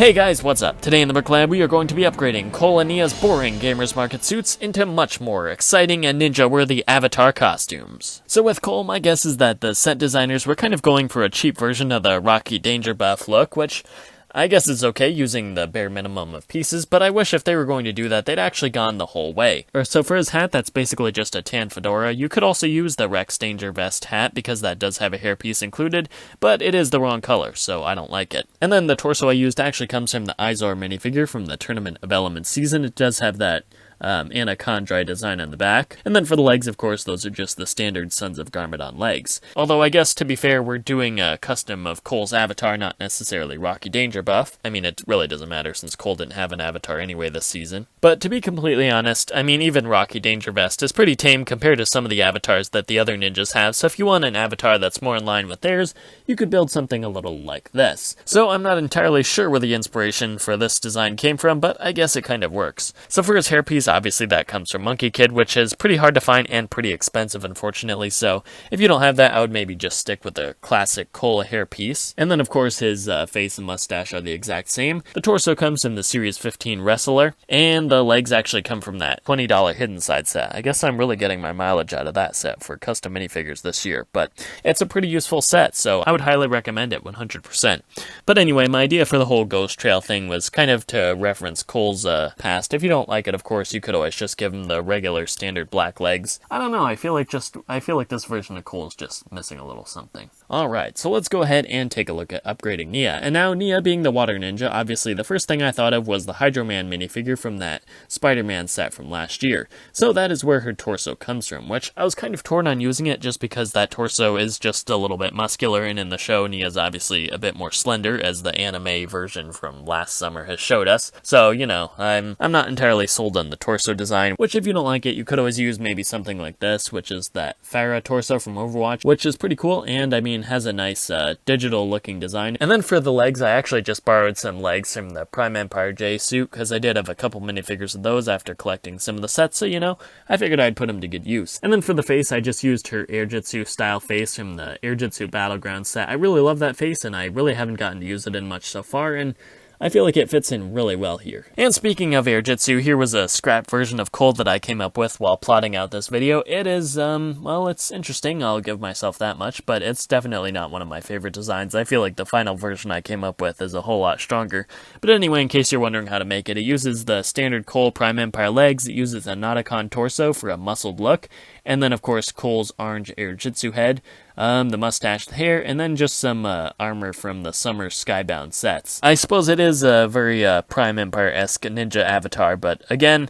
Hey guys, what's up? Today in the Brick Lab, we are going to be upgrading Cole and Nia's boring Gamers Market suits into much more exciting and ninja-worthy avatar costumes. So with Cole, my guess is that the set designers were kind of going for a cheap version of the Rocky Danger buff look, which I guess is okay using the bare minimum of pieces, but I wish if they were going to do that, they'd actually gone the whole way. So for his hat, that's basically just a tan fedora. You could also use the Rex Danger vest hat, because that does have a hairpiece included, but it is the wrong color, so I don't like it. And then the torso I used actually comes from the Izor minifigure from the Tournament of Elements season. It does have that Anaconda design on the back. And then for the legs, of course, those are just the standard Sons of Garmadon legs. Although I guess, to be fair, we're doing a custom of Cole's avatar, not necessarily Rocky Danger buff. I mean, it really doesn't matter since Cole didn't have an avatar anyway this season. But to be completely honest, I mean, even Rocky Danger vest is pretty tame compared to some of the avatars that the other ninjas have, so if you want an avatar that's more in line with theirs, you could build something a little like this. So I'm not entirely sure where the inspiration for this design came from, but I guess it kind of works. So for his hairpiece, obviously that comes from Monkey Kid, which is pretty hard to find and pretty expensive, unfortunately, so if you don't have that, I would maybe just stick with the classic Cole hairpiece. And then, of course, his face and mustache are the exact same. The torso comes from the Series 15 Wrestler, and the legs actually come from that $20 Hidden Side set. I guess I'm really getting my mileage out of that set for custom minifigures this year, but it's a pretty useful set, so I would highly recommend it 100%. But anyway, my idea for the whole Ghost Trail thing was kind of to reference Cole's past. If you don't like it, of course, you could always just give him the regular standard black legs. I don't know, I feel like this version of Cole is just missing a little something. Alright, so let's go ahead and take a look at upgrading Nia. And now, Nia being the water ninja, obviously the first thing I thought of was the Hydro Man minifigure from that Spider-Man set from last year. So that is where her torso comes from, which I was kind of torn on using it just because that torso is just a little bit muscular, and in the show Nia's obviously a bit more slender, as the anime version from last summer has showed us. So, you know, I'm not entirely sold on the torso design, which if you don't like it, you could always use maybe something like this, which is that Pharah torso from Overwatch, which is pretty cool, and I mean, has a nice digital looking design. And then for the legs, I actually just borrowed some legs from the Prime Empire J suit, because I did have a couple minifigures of those after collecting some of the sets, so you know, I figured I'd put them to good use. And then for the face, I just used her Airjitsu style face from the Airjitsu Battleground set. I really love that face, and I really haven't gotten to use it in much so far, and I feel like it fits in really well here. And speaking of Airjitsu, here was a scrap version of Cole that I came up with while plotting out this video. It is, well, it's interesting, I'll give myself that much, but it's definitely not one of my favorite designs. I feel like the final version I came up with is a whole lot stronger. But anyway, in case you're wondering how to make it, it uses the standard Cole Prime Empire legs, it uses a Nauticon torso for a muscled look, and then of course Cole's orange Airjitsu head, the mustache, the hair, and then just some armor from the Summer Skybound sets. I suppose it is a very Prime Empire-esque ninja avatar, but again,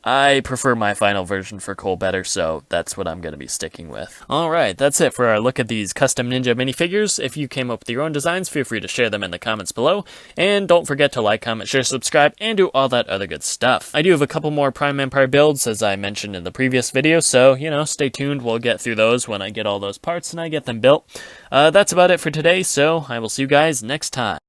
I prefer my final version for Cole better, so that's what I'm going to be sticking with. Alright, that's it for our look at these custom ninja minifigures. If you came up with your own designs, feel free to share them in the comments below, and don't forget to like, comment, share, subscribe, and do all that other good stuff. I do have a couple more Prime Empire builds, as I mentioned in the previous video, so, you know, stay tuned, we'll get through those when I get all those parts and I get them built. That's about it for today, so I will see you guys next time.